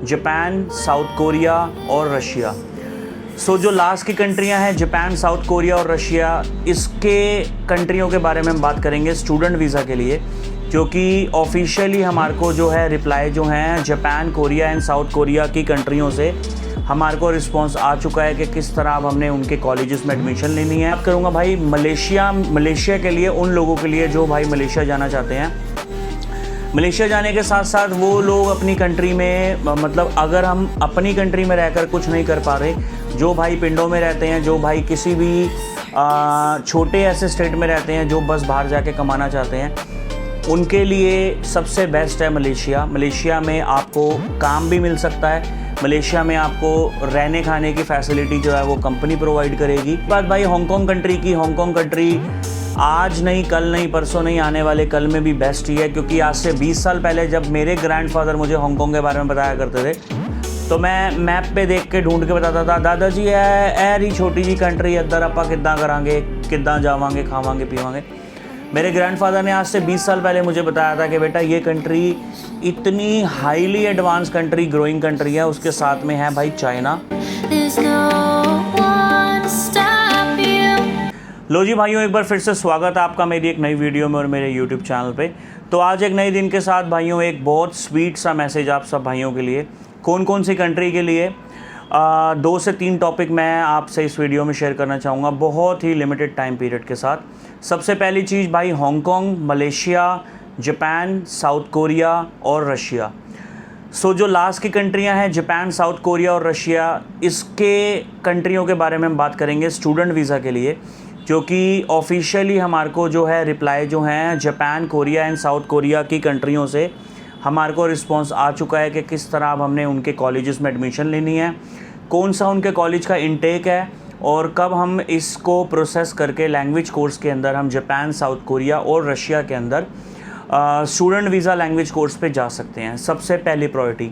Japan, South Korea और Russia. जो last की कंट्रियां हैं जापान, साउथ कोरिया और रशिया, इसके कंट्रियों के बारे में हम बात करेंगे स्टूडेंट वीज़ा के लिए, क्योंकि ऑफिशियली हमारे को जो है रिप्लाई जो हैं Japan, Korea and south Korea की कंट्रियों से हमारे को रिस्पांस आ चुका है कि किस तरह अब हमने उनके कॉलेजेस में एडमिशन लेनी है। बात करूँगा भाई मलेशिया के लिए, उन लोगों के लिए जो भाई मलेशिया जाना चाहते हैं। मलेशिया जाने के साथ साथ वो लोग अपनी कंट्री में, मतलब अगर हम अपनी कंट्री में रहकर कुछ नहीं कर पा रहे, जो भाई पिंडों में रहते हैं, जो भाई किसी भी छोटे ऐसे स्टेट में रहते हैं, जो बस बाहर जाके कमाना चाहते हैं, उनके लिए सबसे बेस्ट है मलेशिया। मलेशिया में आपको काम भी मिल सकता है, मलेशिया में आपको रहने खाने की फैसिलिटी जो है वो कंपनी प्रोवाइड करेगी। बात भाई हांगकांग कंट्री की, हांगकांग कंट्री आज नहीं, कल नहीं, परसों नहीं, आने वाले कल में भी बेस्ट ही है, क्योंकि आज से 20 साल पहले जब मेरे ग्रैंडफादर मुझे हांगकांग के बारे में बताया करते थे, तो मैं मैप पे देख के ढूंढ के बताता था, दादाजी ऐरी छोटी जी कंट्री इधर आप किद्दां करांगे, किद्दां जावांगे, खावांगे पीवांगे। मेरे ग्रैंडफादर ने आज से 20 साल पहले मुझे बताया था कि बेटा ये कंट्री इतनी highly advance country, growing country है, उसके साथ में है भाई चाइना। लो जी भाइयों, एक बार फिर से स्वागत है आपका मेरी एक नई वीडियो में और मेरे यूट्यूब चैनल पे। तो आज एक नए दिन के साथ भाइयों एक बहुत स्वीट सा मैसेज आप सब भाइयों के लिए। कौन कौन सी कंट्री के लिए 2 से 3 टॉपिक मैं आपसे इस वीडियो में शेयर करना चाहूँगा, बहुत ही लिमिटेड टाइम पीरियड के साथ। सबसे पहली चीज़ भाई Hong Kong, Malaysia, Japan, South Korea और रशिया। जो लास्ट की कंट्रियां हैं जापान, साउथ कोरिया और रशिया, इसके कंट्रियों के बारे में हम बात करेंगे स्टूडेंट वीज़ा के लिए, क्योंकि ऑफिशियली हमारे को जो है रिप्लाई जो हैं Japan, Korea and south Korea की कंट्रियों से हमारे को रिस्पांस आ चुका है कि किस तरह अब हमने उनके कॉलेजेस में एडमिशन लेनी है, कौन सा उनके कॉलेज का इंटेक है और कब हम इसको प्रोसेस करके लैंग्वेज कोर्स के अंदर हम जापान, साउथ कोरिया और रशिया के अंदर स्टूडेंट वीज़ा लैंग्वेज कोर्स पे जा सकते हैं। सबसे पहली प्रायोरिटी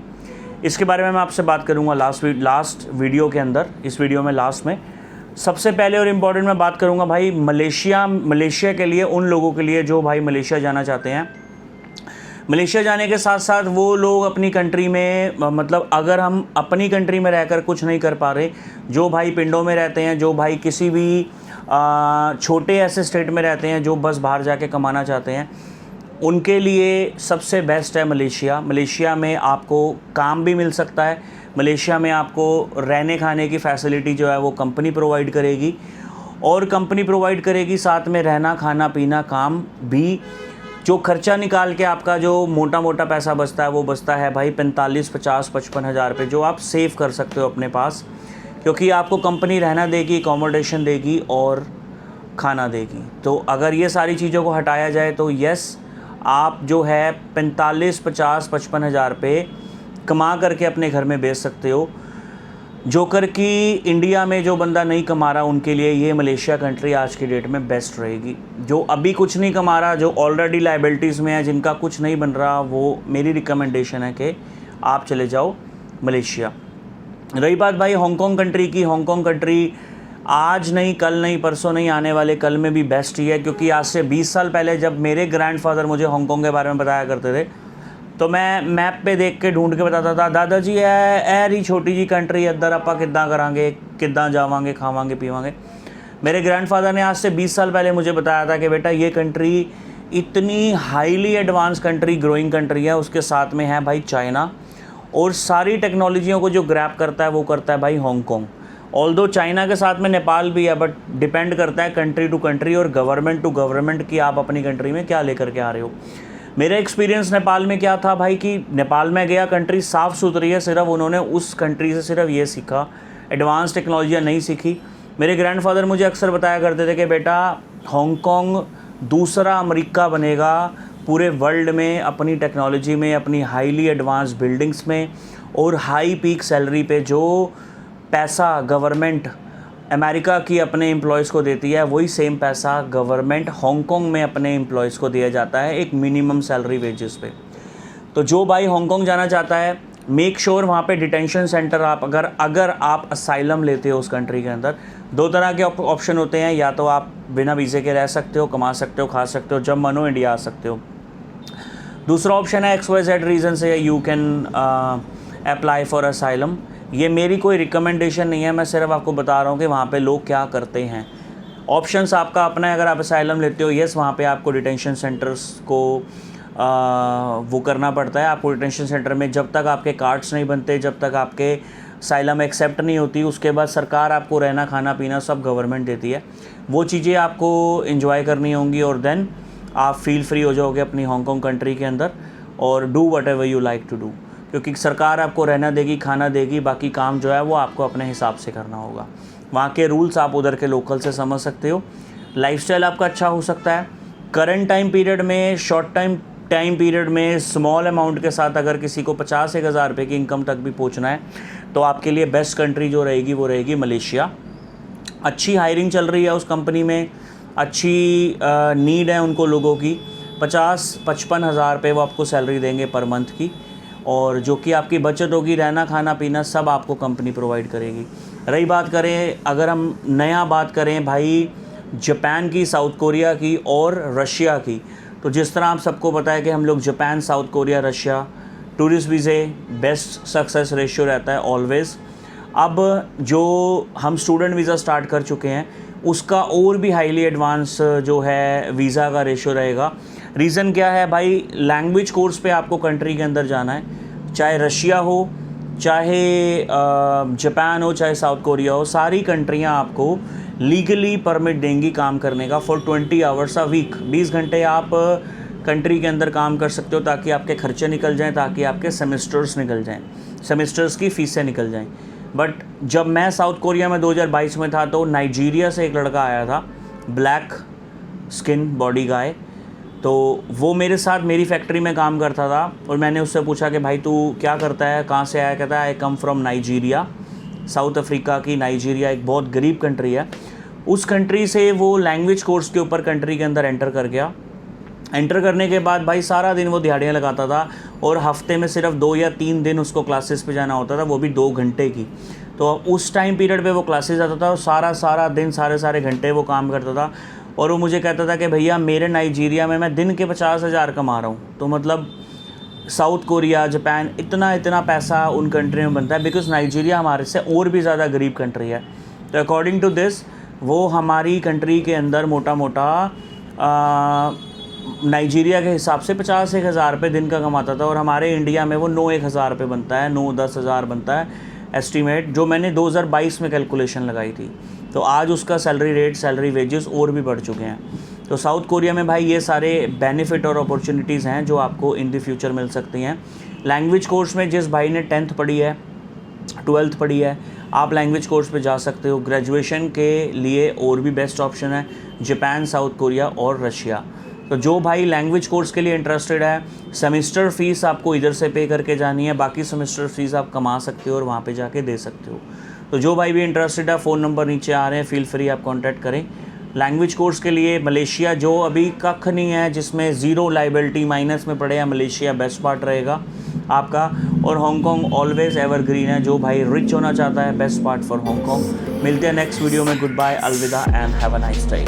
इसके बारे में मैं आपसे बात करूँगा लास्ट वीडियो के अंदर। इस वीडियो में लास्ट में सबसे पहले और इम्पॉर्टेंट मैं बात करूँगा भाई मलेशिया के लिए, उन लोगों के लिए जो भाई मलेशिया जाना चाहते हैं। मलेशिया जाने के साथ साथ वो लोग अपनी कंट्री में, मतलब अगर हम अपनी कंट्री में रहकर कुछ नहीं कर पा रहे, जो भाई पिंडों में रहते हैं, जो भाई किसी भी छोटे ऐसे स्टेट में रहते हैं, जो बस बाहर जाके कमाना चाहते हैं, उनके लिए सबसे बेस्ट है मलेशिया। मलेशिया में आपको काम भी मिल सकता है, मलेशिया में आपको रहने खाने की फैसिलिटी जो है वो कंपनी प्रोवाइड करेगी, और कंपनी प्रोवाइड करेगी साथ में रहना खाना पीना काम भी। जो खर्चा निकाल के आपका जो मोटा मोटा पैसा बचता है वो बचता है भाई 45, 50, 55 हज़ार रुपये, जो आप सेव कर सकते हो अपने पास, क्योंकि आपको कंपनी रहना देगी, अकोमोडेशन देगी और खाना देगी। तो अगर ये सारी चीज़ों को हटाया जाए तो यस, आप जो है 45, 50, 55 हज़ार रुपये कमा करके अपने घर में बेच सकते हो। जो कर कि इंडिया में जो बंदा नहीं कमा रहा उनके लिए ये मलेशिया कंट्री आज की डेट में बेस्ट रहेगी। जो अभी कुछ नहीं कमा रहा, जो ऑलरेडी लाइबिलिटीज़ में है, जिनका कुछ नहीं बन रहा, वो मेरी रिकमेंडेशन है कि आप चले जाओ मलेशिया। रही बात भाई हांगकांग कंट्री की, हांगकांग कंट्री आज नहीं, कल नहीं, परसों नहीं, आने वाले कल में भी बेस्ट ही है, क्योंकि आज से 20 साल पहले जब मेरे ग्रैंडफादर मुझे हांगकांग के बारे में बताया करते थे, तो मैं मैप पे देख के ढूंढ के बताता था, दादाजी ऐरी छोटी जी कंट्री इधर आप किद्दां करांगे, किद्दां जावांगे, खावांगे पीवांगे। मेरे ग्रैंडफादर ने आज से 20 साल पहले मुझे बताया था कि बेटा ये कंट्री इतनी highly advance country, growing country है, उसके साथ में है भाई चाइना, और सारी टेक्नोलॉजियों को जो ग्रैब करता है वो करता है भाई हांगकांग। ऑल्दो चाइना के साथ में नेपाल भी है, बट डिपेंड करता है कंट्री टू कंट्री और गवर्नमेंट टू गवर्नमेंट कि आप अपनी कंट्री में क्या लेकर के आ रहे हो। मेरा एक्सपीरियंस नेपाल में क्या था भाई कि नेपाल में गया, कंट्री साफ़ सुथरी है, सिर्फ उन्होंने उस कंट्री से सिर्फ ये सीखा, एडवांस टेक्नोलॉजियाँ नहीं सीखी। मेरे ग्रैंडफादर मुझे अक्सर बताया करते थे कि बेटा हांगकांग दूसरा अमेरिका बनेगा पूरे वर्ल्ड में, अपनी टेक्नोलॉजी में, अपनी हाईली एडवांस बिल्डिंग्स में और हाई पीक सैलरी पे। जो पैसा गवर्नमेंट अमेरिका की अपने एम्प्लॉयज़ को देती है, वही सेम पैसा गवर्नमेंट हांगकांग में अपने एम्प्लॉयज़ को दिया जाता है एक मिनिमम सैलरी वेजेस पे। तो जो भाई हांगकांग जाना चाहता है, मेक श्योर वहाँ पे डिटेंशन सेंटर, आप अगर आप असाइलम लेते हो उस कंट्री के अंदर, 2 तरह के ऑप्शन होते हैं। या तो आप बिना वीज़े के रह सकते हो, कमा सकते हो, खा सकते हो, जब मनो इंडिया आ सकते हो। दूसरा ऑप्शन है XYZ रीज़न से you can apply for asylum. ये मेरी कोई रिकमेंडेशन नहीं है, मैं सिर्फ आपको बता रहा हूँ कि वहाँ पे लोग क्या करते हैं। ऑप्शंस आपका अपना है। अगर आप असाइलम लेते हो, यस वहाँ पे आपको डिटेंशन सेंटर्स को वो करना पड़ता है। आपको डिटेंशन सेंटर में जब तक आपके कार्ड्स नहीं बनते, जब तक आपके असाइलम एक्सेप्ट नहीं होती, उसके बाद सरकार आपको रहना खाना पीना सब गवर्नमेंट देती है। वो चीज़ें आपको एंजॉय करनी होंगी और देन आप फील फ्री हो जाओगे अपनी हांगकांग कंट्री के अंदर और do whatever you like to do, क्योंकि सरकार आपको रहना देगी, खाना देगी, बाकी काम जो है वो आपको अपने हिसाब से करना होगा। वहाँ के रूल्स आप उधर के लोकल से समझ सकते हो। लाइफस्टाइल आपका अच्छा हो सकता है। करंट टाइम पीरियड में, शॉर्ट टाइम पीरियड में स्मॉल अमाउंट के साथ अगर किसी को 50-1 हज़ार रुपये की इनकम तक भी पहुँचना है तो आपके लिए बेस्ट कंट्री जो रहेगी वो रहेगी मलेशिया। अच्छी हायरिंग चल रही है उस कंपनी में, अच्छी नीड है उनको लोगों की। 50-55 हज़ार रुपये वो आपको सैलरी देंगे पर मंथ की, और जो कि आपकी बचत होगी, रहना खाना पीना सब आपको कंपनी प्रोवाइड करेगी। रही बात करें, अगर हम नया बात करें भाई जापान की, साउथ कोरिया की और रशिया की, तो जिस तरह आप सबको पता है कि हम लोग Japan, South Korea, Russia tourist वीज़े बेस्ट सक्सेस रेशियो रहता है ऑलवेज़। अब जो हम स्टूडेंट वीज़ा स्टार्ट कर चुके हैं उसका और भी हाईली एडवांस जो है वीज़ा का रेशियो रहेगा। रीज़न क्या है भाई, लैंग्वेज कोर्स पे आपको कंट्री के अंदर जाना है, चाहे रशिया हो, चाहे जापान हो, चाहे साउथ कोरिया हो, सारी कंट्रियां आपको लीगली परमिट देंगी काम करने का फॉर 20 आवर्स अ वीक। 20 घंटे आप कंट्री के अंदर काम कर सकते हो ताकि आपके खर्चे निकल जाएं, ताकि आपके सेमेस्टर्स निकल जाएं, सेमेस्टर्स की फ़ीसें निकल जाएं। बट जब मैं साउथ कोरिया में 2022 में था तो नाइजीरिया से एक लड़का आया था, ब्लैक स्किन बॉडी गाय, तो वो मेरे साथ मेरी फैक्ट्री में काम करता था और मैंने उससे पूछा कि भाई तू क्या करता है, कहाँ से आया? कहता है I come from Nigeria, South Africa की नाइजीरिया एक बहुत गरीब कंट्री है। उस कंट्री से वो लैंग्वेज कोर्स के ऊपर कंट्री के अंदर एंटर कर गया। एंटर करने के बाद भाई सारा दिन वो दिहाड़ियाँ लगाता था और हफ्ते में सिर्फ 2 या 3 दिन उसको क्लासेस पे जाना होता था, वो भी 2 घंटे की। तो उस टाइम पीरियड पे वो क्लासेस आता था और सारा दिन सारे घंटे वो काम करता था। और वो मुझे कहता था कि भैया मेरे नाइजीरिया में मैं दिन के 50,000 कमा रहा हूँ। तो मतलब साउथ कोरिया, जापान, इतना पैसा उन कंट्री में बनता है बिकॉज़ नाइजीरिया हमारे से और भी ज़्यादा गरीब कंट्री है। तो अकॉर्डिंग टू दिस वो हमारी कंट्री के अंदर मोटा नाइजीरिया के हिसाब से 50-1 हज़ार रुपये दिन का कमाता था और हमारे इंडिया में वो 9-1 हज़ार रुपये बनता है, 9-10 हज़ार बनता है एस्टीमेट, जो मैंने 2022 में कैलकुलेशन लगाई थी। तो आज उसका सैलरी रेट, सैलरी वेजेस और भी बढ़ चुके हैं। तो साउथ कोरिया में भाई ये सारे बेनिफिट और अपॉर्चुनिटीज़ हैं जो आपको इन द फ्यूचर मिल सकती हैं। लैंग्वेज कोर्स में जिस भाई ने 10th पढ़ी है, 12th पढ़ी है, आप लैंग्वेज कोर्स पे जा सकते हो। ग्रेजुएशन के लिए और भी बेस्ट ऑप्शन है जापान, साउथ कोरिया और रशिया। तो जो भाई लैंग्वेज कोर्स के लिए इंटरेस्टेड है, सेमेस्टर फ़ीस आपको इधर से पे करके जानी है, बाकी सेमेस्टर फ़ीस आप कमा सकते हो और वहाँ पे जाके दे सकते हो। तो जो भाई भी इंटरेस्टेड है, फ़ोन नंबर नीचे आ रहे हैं, फील फ्री आप कांटेक्ट करें। लैंग्वेज कोर्स के लिए मलेशिया जो अभी कख नहीं है, जिसमें ज़ीरो लाइबिलिटी, माइनस में पड़े हैं, मलेशिया बेस्ट पार्ट रहेगा आपका। और हांगकांग ऑलवेज़ एवरग्रीन है, जो भाई रिच होना चाहता है, बेस्ट पार्ट फॉर हांगकांग। मिलते हैं नेक्स्ट वीडियो में। गुड बाय, अलविदा and have a nice day.